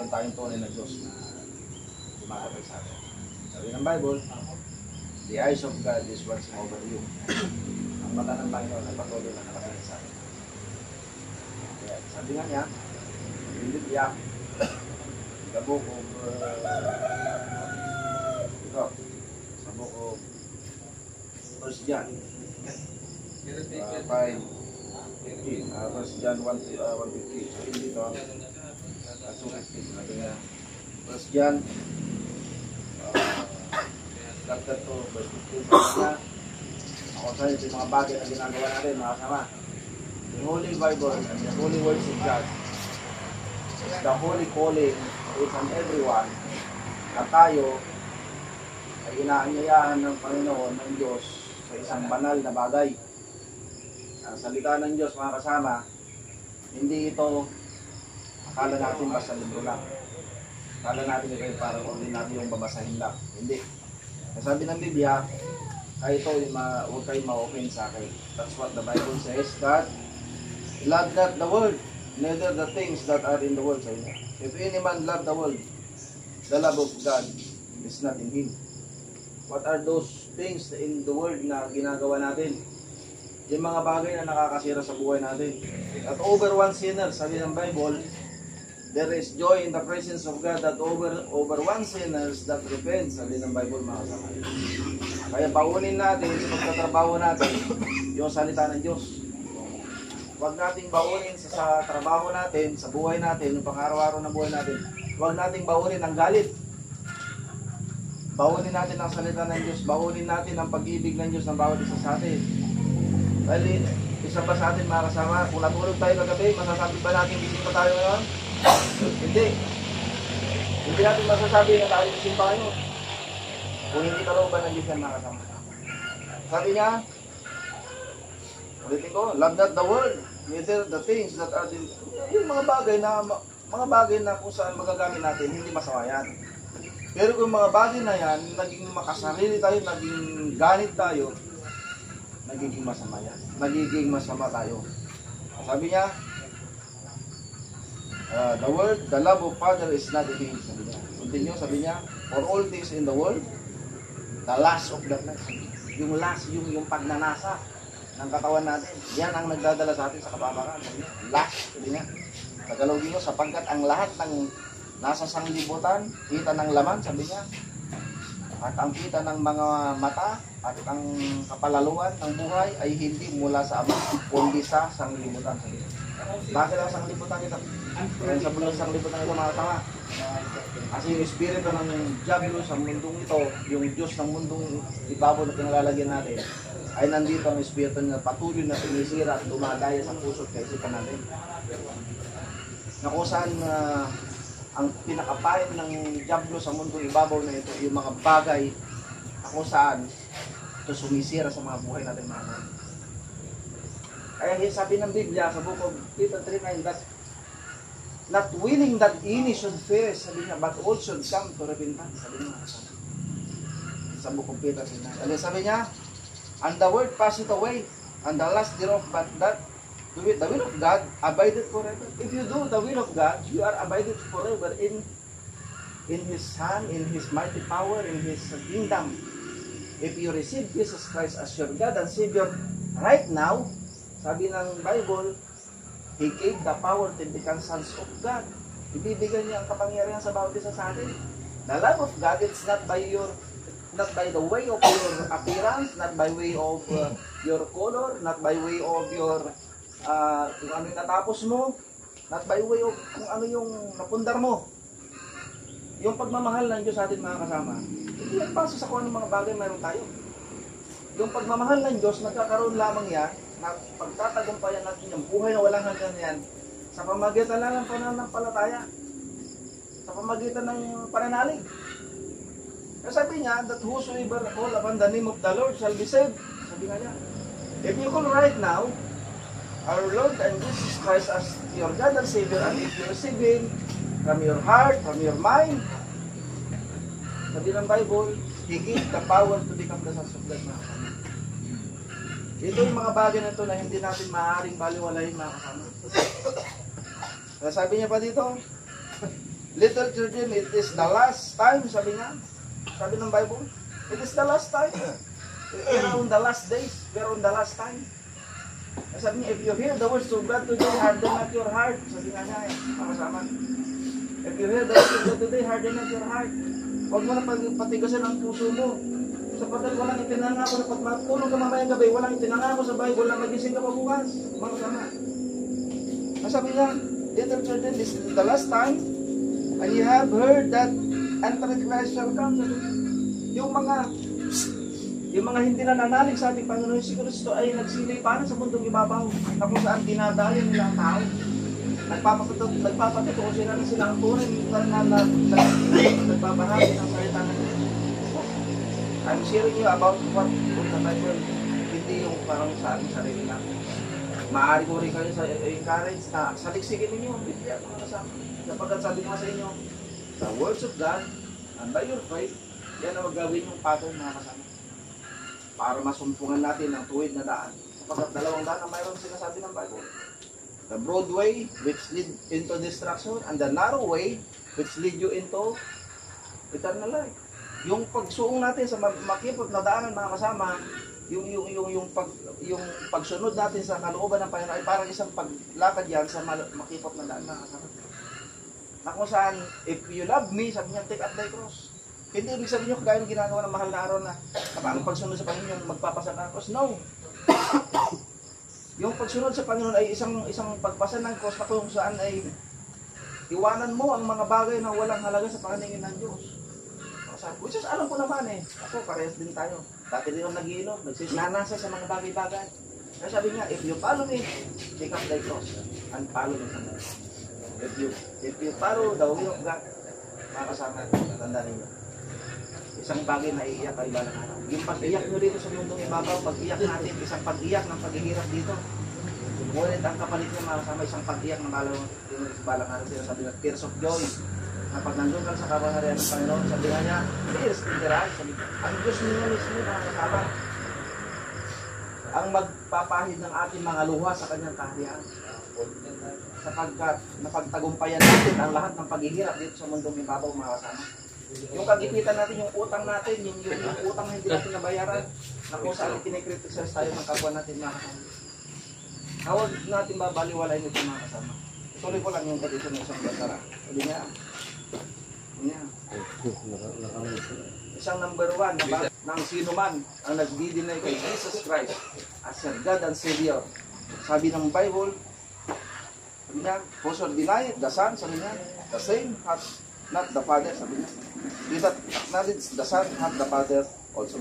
meron tayong tunay na Diyos na gumagabay sa atin. Sabi ng Bible, the eyes of God is watching over you. Ang mata ng Panginoon ay patuloy na nakatingin sa atin. Kaya, sabi nga niya, hindi tiyak, the book of sa book of 1 John 5:15, 1 John 1:15. So hindi ito at 2:15. Sabi nga 1 John chapter 2 verse 15. Sabi nga, ako sa yung mga bagay na ginagawa natin mga kasama, the Holy Bible and the Holy Words of God is the holy calling to each and everyone na tayo ay inaanyayahan ng Panginoon ng Diyos sa isang banal na bagay. Ang salita ng Diyos mga kasama, hindi ito akala natin basta libro lang. Akala natin ito ay parang ordinaryo yung babasahin lang. Hindi. Sabi ng Biblia, ay ito huwag kayong ma-open sa akin. That's what the Bible says, that love not the world, neither the things that are in the world. If any man love the world, the love of God is not in him. What are those things in the world na ginagawa natin? Yung mga bagay na nakakasira sa buhay natin. At over one sinner, sabi ng Bible, there is joy in the presence of God that over one sinners that repents, sabi ng Bible mga kasama. Kaya baunin natin, sa pagtatrabaho natin, yung salita ng Diyos. Huwag nating baunin sa trabaho natin, sa buhay natin, yung pang-araw-araw na buhay natin, huwag nating baunin ang galit. Baunin natin ang salita ng Diyos, baunin natin ang pag-ibig ng Diyos ng bawat isa sa atin. Dahil isa pa sa atin mga kasama, kung natulog tayo kagabi, masasabi ba natin gising pa tayo ngayon? Hindi. Hindi natin masasabi na tayo gising pa ngayon. Kung hindi kalooban ng Diyos yan mga kasama. Sabi niya, ulitin ko, love not the world, neither the things that are yung mga bagay na kung saan magagamit natin, hindi masama yan. Pero kung mga bagay na yan, naging makasarili tayo, naging ganit tayo, nagiging masama yan. Nagiging masama tayo. Sabi niya, the love of Father is not in him. Sabi niya. Continue, sabi niya, for all things in the world, the lust of the flesh. Yung lust, yung pagnanasa ng katawan natin. Yan ang nagdadala sa atin sa kapamakan. Lust, sabi niya. Tagalogin nyo, sapagkat ang lahat ng nasa sanglibutan, kita ng laman, sabi niya. At ang kita ng mga mata at ang kapalaluan ng buhay ay hindi mula sa Ama, kundi sa sanglibutan, sabi niya. Bakit ang sanglibutan ito? Kaya sa bulang sanglibutan ito mga tama. Kasi yung espiritu ng Diablo sa mundong ito, yung Diyos ng mundong ibabaw na pinalalagyan natin, ay nandito ang espiritu na patuloy na sinisira at dumadaya sa puso at kaisipan natin. Na kung saan ang pinakapain ng Diablo sa mundong ibabaw na ito, yung mga bagay na kung saan ito sumisira sa mga buhay natin mga natin. Kaya sabi ng Biblia sa book of Peter 3:9, that not willing that any should perish, sabi niya, but all should come to repentance, sabi niya sa book of Peter 3:9. Sabi niya, and the word passeth away, and the last thereof, but that the will of God abideth forever. If you do the will of God, you are abided forever in His Son, in His mighty power, in His kingdom. If you receive Jesus Christ as your God and Savior right now, sabi ng Bible, He gave the power to become sons of God. Ibibigay niya ang kapangyarihan sa bawat isa sa atin. The love of God, it's not by the way of your appearance, not by way of your color, not by way of your kung ano yung natapos mo, not by way of kung ano yung napundar mo. Yung pagmamahal ng Diyos sa atin mga kasama, hindi yan base sa kung anong mga bagay mayroon tayo. Yung pagmamahal ng Diyos, nagkakaroon lamang yan, na pagtatagumpayan natin yung buhay na walang hanggan yan, sa pamagitan lang ng pananampalataya, sa pamagitan ng pananalig. Kasi sabi niya, that whosoever call upon the name of the Lord shall be saved. Sabi nga niya, if you call right now, our Lord and Jesus Christ as your God and Savior, and if you receive Him from your heart, from your mind, sabi ng Bible, He gives the power to become the sons of God. Ito yung mga bagay na ito na hindi natin maaaring baliwalayin mga kasama. Sabi niya pa dito, Little children, it is the last time, sabi nga. Sabi ng Bible, it is the last time. We're on the last days. We're on the last time. Sabi niya, if you hear the words of God today, harden not your heart. Sabi nga niya, makasama. If you hear the words of God today, harden not your heart. Huwag mo na patigasan ang puso mo. Sapagkat walang itinangako na pag matulog ka mamayang gabi, walang itinangako sa Bible na magising ka pa bukas. Makasama. Sabi niya, little children, this is the last time. And you have heard that Antichrist shall come. Yung mga hindi nananalig sa ating Panginoon si Kristo ay nagsilipanan sa mundong ibabaw na kung saan dinadayo nila ang tao. Nagpapatuto sila na silang tunay na nagpapahagi ng salita ng Diyos. I'm sharing you about what the Bible, hindi yung parang sa ating sarili lang. Maaari ko rin kayo sa encourage na saliksikin ninyo ang Biblia mga kasama. Sapagkat sabi ko sa inyo, the words of God and by your faith, yan ang magagawin yung pattern mga kasama. Para masumpungan natin ang tuwid na daan. Sapagkat dalawang daan ang mayroon sinasabi ng Bible. The broad way which lead into destruction and the narrow way which lead you into eternal life. Yung pagsuong natin sa makipot na daanan mga kasama, yung pagsunod natin sa kalooban ng Panginoon ay parang isang paglakad yan sa makipot na daan mga kasama. Na kung saan, if you love me, sabi niya, take up thy cross. Hindi ibig sabihin nyo kagaya ng ginagawa ng mahal na araw na ang pagsunod sa Panginoon yung magpapasa ng cross. No! Yung pagsunod sa Panginoon ay isang pagpasa ng cross na kung saan ay iwanan mo ang mga bagay na walang halaga sa paningin ng Diyos. Which is alam ko naman eh. Ako, parehas din tayo. Dati din ako nag-iinom, nagsisnanasa sa mga bagay-bagay. Kaya sabi niya, if you follow me, take up thy cross and follow me. If you follow the will of God, mga kasama, tanda ninyo. Isang bagay na iiyak ay balang araw. Yung pag-iyak nyo dito sa mundong ibabaw, pag-iyak natin, isang pag-iyak ng paghihirap dito. Ngunit ang kapalit niya mga kasama, isang pag-iyak ng balang araw. Sabi na, tears of joy. Na pag nandun ka sa kapangyarihan ng Panginoon, sabi nga niya, tears, literal. Ang Diyos niya mismo, mga kasama, ang magpapahid ng ating mga luha sa kanyang kaharian. Sapagkat napagtagumpayan natin ang lahat ng paghihirap dito sa mundong ibabaw mga kasama. Yung kagipitan natin, yung utang natin, yung utang na hindi natin nabayaran, na kung saan kinikriticize tayo ng kapwa natin mga kasama. Huwag natin babaliwalayin ito mga kasama. Tuloy ko lang yung kadito ng isang basara. Sabi niya, isang number 1 ng sino man ang nagdi-deny kay Jesus Christ as your God and Savior. Sabi ng Bible, sabi niya, whoso deny the Son, sabi niya, the same hath not the Father, sabi niya. He that acknowledge the Son hath the Father also.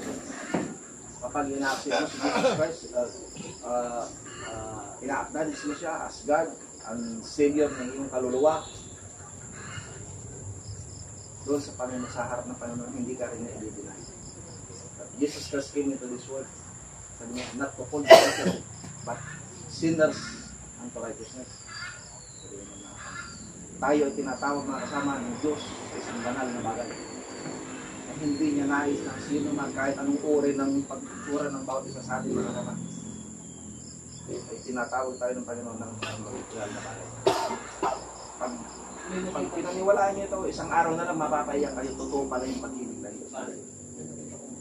Kapag ina-accept mo si Jesus Christ, ina-acknowledge mo siya as God and Savior ng iyong kaluluwa, doon sa Panginoon, sa harap ng Panginoon, hindi ka rin na-i-deny. Jesus Christ came into this world. Sabi niya, not to call the righteous, but sinners unto righteousness. Tayo ay tinatawag mga kasama ng Diyos sa isang banal na bagay. At hindi niya nais ng sino man kahit anong uri ng pagtutura ng bawat isa sa ating mga kasama. Ay tinatawag tayo ng Panginoon ng banal na bagay. Pag pinaniwalaan niyo ito, isang araw na lang mapapaiyak kayo, totoo pala yung pag-ibig na Diyos.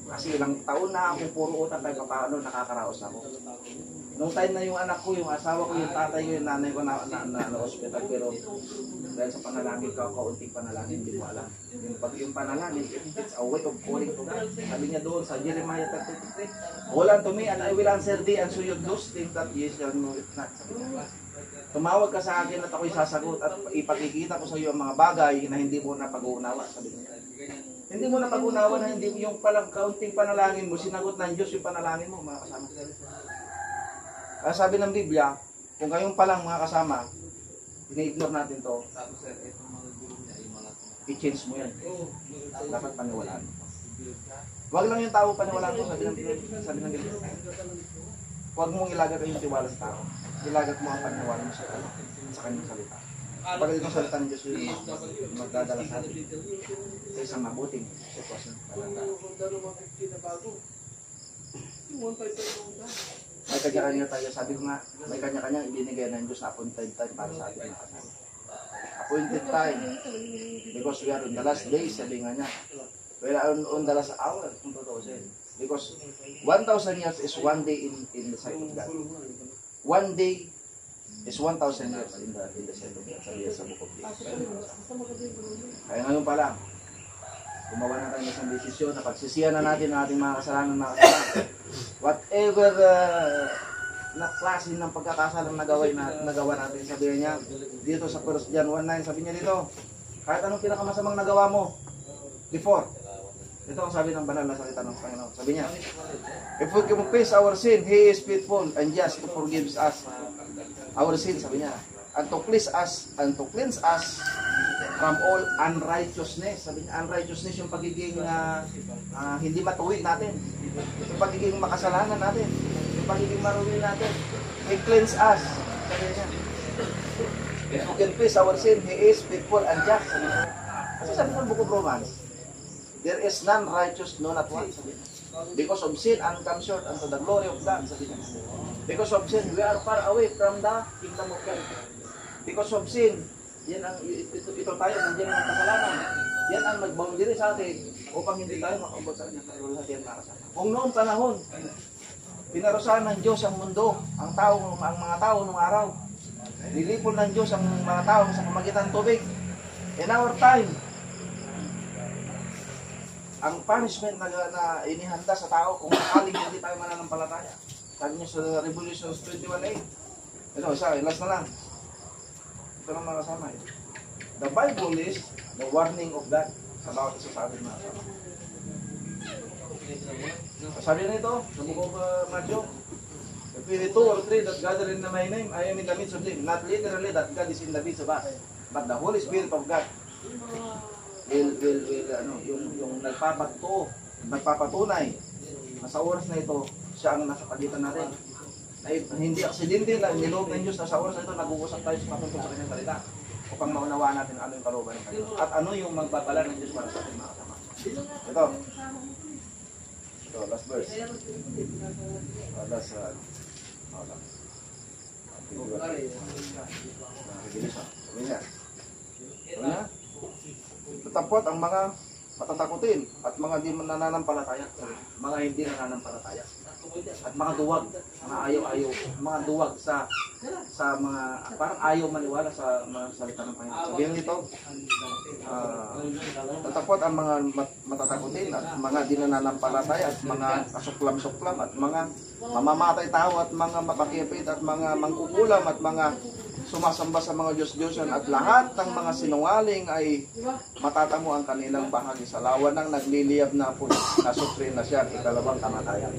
Kasi ilang taon na ako, puro utang tayo paano nakakaraos ako. Nung time na yung anak ko, yung asawa ko, yung tatay ko, yung nanay ko na hospital, pero dahil sa panalangin ko, kaunting panalangin, hindi ko alam. Yung panalangin, it's a way of calling to God. Sabi niya doon sa Jeremiah 33, "Call unto me and I will answer thee and show you those things that ye shall know it not." Tumawag ka sa akin at ako'y sasagot at ipakikita ko sa iyo ang mga bagay na hindi mo na pag-uunawa. Sabi niya. Hindi mo na pag-unawa na hindi yung palang kaunting panalangin mo, sinagot ng Diyos yung panalangin mo, mga kasama. Kaya sabi ng Biblia, kung kayong palang mga kasama, ini-ignore natin to, i-change mo yan. Dapat paniwalaan. Huwag lang yung tao paniwalaan mo, sabi ng Biblia. Huwag mong ilagay yung tiwala sa tao. Ilagay mo ang paniwala mo sa kanyang salita. Pag itong salita ng Diyos yung magdadala sa atin sa isang mabuting sitwasyon. May kanya-kanya tayo. Sabi ko nga, may kanya-kanya ibinigay ng Diyos na appointed time para sa ating mga kasama. appointed time. Because we are on the last day, sabi nga niya. We are on the last hour, kung totoo siya. Because 1,000 years is one day in the sight of God. One day is 1,000 years in the sight of God. Sabi sa Book of James. Kaya ngayon pa lang, gumawa na tayo ng isang desisyon na pagsisiyan na natin ang ating mga kasalanan. Whatever na klase ng pagkakasalang nagawa natin, sabi niya dito sa 1 John 1:9, sabi niya dito, kahit anong pinakamasamang nagawa mo before, ito ang sabi ng banal na salita ng Panginoon. Sabi niya, if we confess our sin, He is faithful and just to forgive us our sin, sabi niya, and to cleanse us from all unrighteousness. Sabi niya, unrighteousness yung pagiging hindi matuwid natin, yung pagiging makasalanan natin, yung pagiging maruwin natin. He cleanse us, sabi niya. If we confess our sin, He is faithful and just, sabi niya. Kasi sabi ng Book of Romans, there is none righteous, no not one. Because of sin, and come short unto the glory of God. Because of sin, we are far away from the kingdom of God. Because of sin, yan ang, ito tayo, nandiyan ang kasalanan. Yan ang nag-boundary sa atin upang hindi tayo makaubot sa kanya. Kung noong panahon, pinarusahan ng Diyos ang mundo, ang mga tao noong araw. Nilipon ng Diyos ang mga tao sa pamagitan ng tubig. In our time, ang punishment na inihanda sa tao kung sakaling hindi tayo mananampalataya. Sabi niyo sa Revolution 21:8. Ito, last na lang. Ito lang mga kasama. The Bible is the warning of God about sa atin mga kasama. Sabi na ito, sa Book of Matthew, if we 2 or 3 that gather in my name, I am in the midst of them. Not literally that God is in the midst of us, but the Holy Spirit of God yung nagpapatunay na sa oras na ito, siya ang nasa pagitan natin. Hindi aksidente lang, niloob ng Diyos na sa oras na ito, nag-uusap tayo sa patungkol sa kanyang salita upang maunawaan natin ano yung kalooban ng Diyos at ano yung magbabala ng Diyos para sa ating mga kasama. Ito, last verse. Tatapot ang mga matatakutin at mga hindi nananampalataya, mga hindi nananampalataya, at mga duwag, mga ayaw-ayaw, mga duwag sa mga parang ayaw maniwala sa mga salita ng Panginoon. Sabihin nito, tatapot ang mga matatakutin at mga hindi nananampalataya at mga kasuklam-suklam at mga mamamatay tao at mga mapakipit at mga mangkukulam at mga sumasamba sa mga Diyos-Diyosan at lahat ng mga sinungaling ay matatamo ang kanilang bahagi sa lawa ng nagliliyab na po na sutrin na siya ikalawang kamatayan.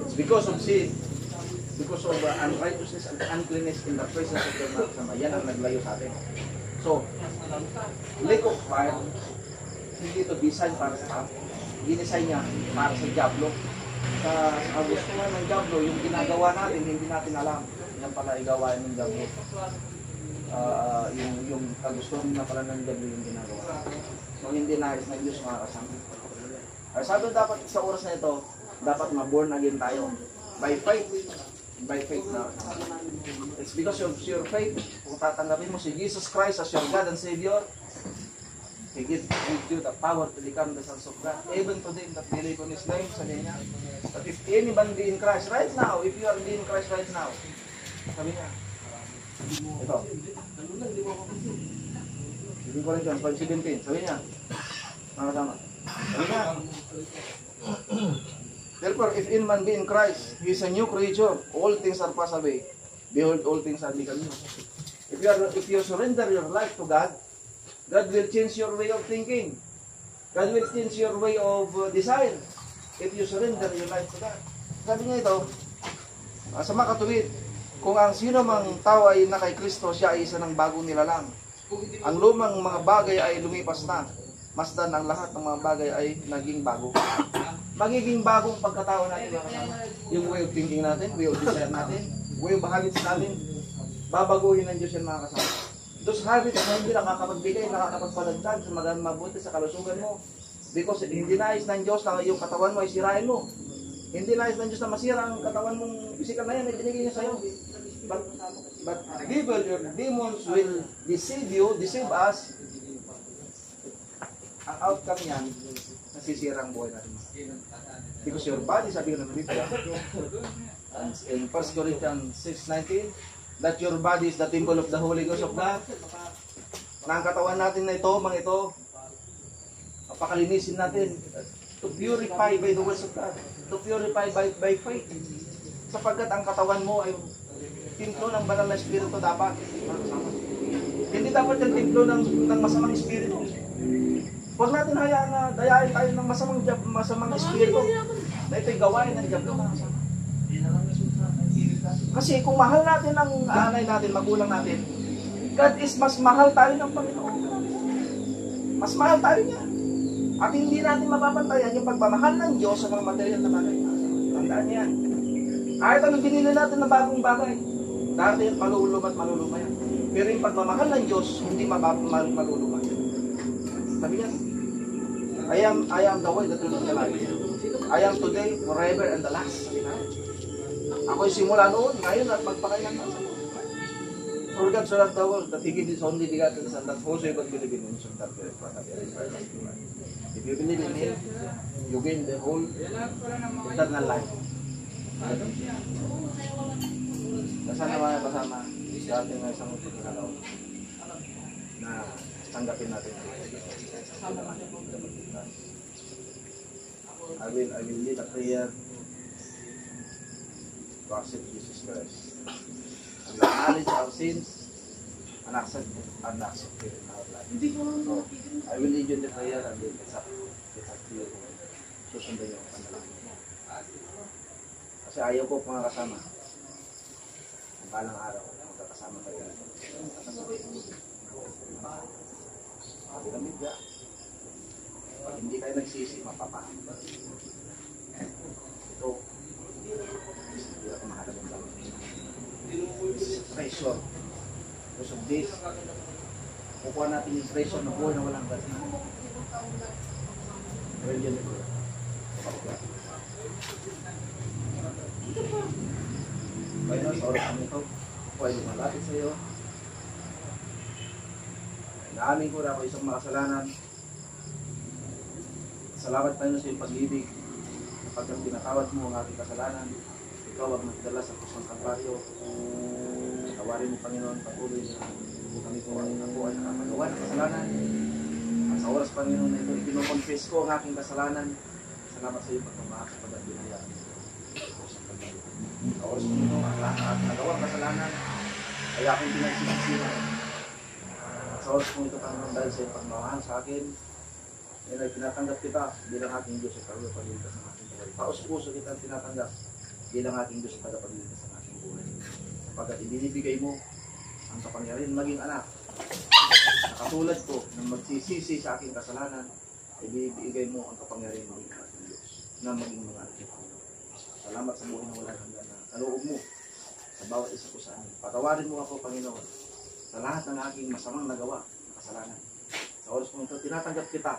It's because of sin, because of unrighteousness and uncleanness in the presence of the Lord. Yan ang naglayo sa atin. So, lake of fire, hindi ito design para sa tao. Ginesign niya para sa Diablo. Sa kagustuhan ng Diablo, yung ginagawa natin, hindi natin alam. Yan pala igawain ng Diablo. Yung kagustuhan na pala ng Diablo yung ginagawa. So, hindi nais ng Diyos makakasama. Sabi dapat sa oras na ito, dapat ma-born again tayo. By faith. By faith na. It's because of your faith. Kung tatanggapin mo si Jesus Christ as your God and Savior, He gives you the power to become the sons of God. Even to them that believe on His name, sabi niya. But if anyone be in Christ right now, if you are in Christ right now, sabi niya, ito. 2 Corinthians 5:17, sabi niya, mga tama. Sabi niya, therefore, if any man be in Christ, he is a new creature. All things are passed away. Behold, all things are become new. If you surrender your life to God, God will change your way of thinking. God will change your way of desire. If you surrender your life to God. Sabi niya ito, sa makatuwid, kung ang sino mang tao ay na kay Kristo, siya ay isa ng bagong nilalang. Ang lumang mga bagay ay lumipas na. Masdan ang lahat ng mga bagay ay naging bago. Magiging bagong pagkatao natin mga kasama. Yung way of thinking natin, way of desire natin, way of habits natin, babaguhin ng Diyos yan mga kasama. Those habits na hindi nakakapagbigay, nakakapagpadagdag sa magandang mabuti sa kalusugan mo. Because hindi nais ng Diyos na yung katawan mo ay sirain mo. Hindi nais ng Diyos na masira ang katawan mong physical na yan, ay binigay niya sa'yo. But devil, your demons will deceive us. Ang outcome niyan, nasisira ang buhay natin. Because your body, sabi ko ng Biblia, in 1 Corinthians 6:19, that your body is the temple of the Holy Ghost of God. Na ang katawan natin na ito, mga ito, pakalinisin natin to purify by the words of God, to purify by faith. Sapagkat ang katawan mo ay templo ng banal na espiritu dapat. Hindi dapat yung templo ng masamang espiritu. Huwag natin hayaan na dayain tayo ng masamang espiritu na ito'y gawain ng diablo. Kasi kung mahal natin ang anay natin, magulang natin, God is mas mahal tayo ng Panginoon. Mas mahal tayo niya. At hindi natin mapapantayan yung pagmamahal ng Diyos sa mga material na bagay. Tandaan niya yan. Kahit anong binili natin na bagong bagay, dati yan maluluma at maluluma yan. Pero yung pagmamahal ng Diyos, hindi maluluma. Sabi niya, I am the way, the truth, and the life. I am today, forever, and the last. Ako'y simula noon, ngayon, at magpakailan na. For God so loved the world, that He gave His only begotten Son, that whosoever believe in Him shall not perish but have everlasting life. If you believe in Him, you gain the whole eternal life. Kasama mga kasama sa ating isang pagkakalaw na tanggapin natin. I will lead a prayer to accept Jesus Christ. And acknowledge our sins and accept it in our life. So, I will lead you in the prayer and then it's up to you. Susundan yung panalangin. Kasi ayaw ko mga kasama. Ang balang araw, magkakasama tayo. Sabi ng Biblia, pag hindi kayo nagsisi, mapapahan. Ito, hindi ako mahalagang bagay. Pressure. Because of this, kukuha natin yung pressure na buhay na walang gasi. Religion ito. Kaya na, sa oras kami ito, ako ay lumalapit sa iyo. Naamin ko na ako isang makasalanan. Salamat tayo sa iyong pag-ibig. Kapag pinatawad mo ang ating kasalanan, ikaw ang magdala sa kusang Kalbaryo. Tawarin mo, Panginoon, patuloy na kami po ay nakapagawa ng kasalanan. At sa oras, Panginoon, na ito, ikinukonfess ko ang aking kasalanan. Salamat sa iyong pagmamahal sa pag-binayaan. Sa oras, Panginoon, ang lahat ng aking nagawang kasalanan ay aking pinagsisisihan. At sa oras kong ito, Panginoon, dahil sa iyong pagmamahal sa akin, yan ay tinatanggap kita bilang aking Diyos sa tagapagligtas ng aking buhay. Paus-puso kita tinatanggap bilang aking Diyos sa tagapagligtas ng aking buhay. Sapagkat ibinibigay mo ang kapangyarihan maging anak. Nakatulad ko na magsisisi sa aking kasalanan, ibibigay mo ang kapangyarihan maging anak ng Diyos na maging mga anak. Salamat sa buhay na wala hanggan na kaloob mo sa bawat isa ko sa amin. Patawarin mo ako, Panginoon, sa lahat ng aking masamang nagawa na kasalanan. Sa oras mo ito, tinatanggap kita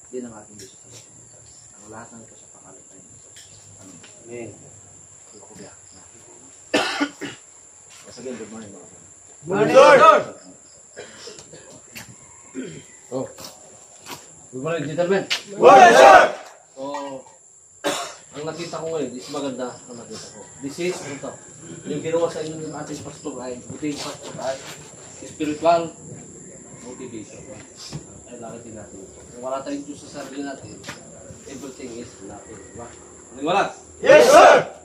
din ang ating Diyos sa pagkakas. Ang lahat ng ito sa pangalan tayo. Amen. Amen. Ako biya. Once again, good morning. Good morning, Lord! Oh. Good morning, gentlemen. Good morning, sir! So, ang nakita ko ngayon, is maganda ang nakita ko. This is, ito, yung ginawa sa inyo ng ating pastor ay, buting pastor ay, spiritual motivation. Ay, nakita natin ito. Kung wala tayong Diyos sa sarili natin, everything is nothing. Diba? Wala? Yes, sir!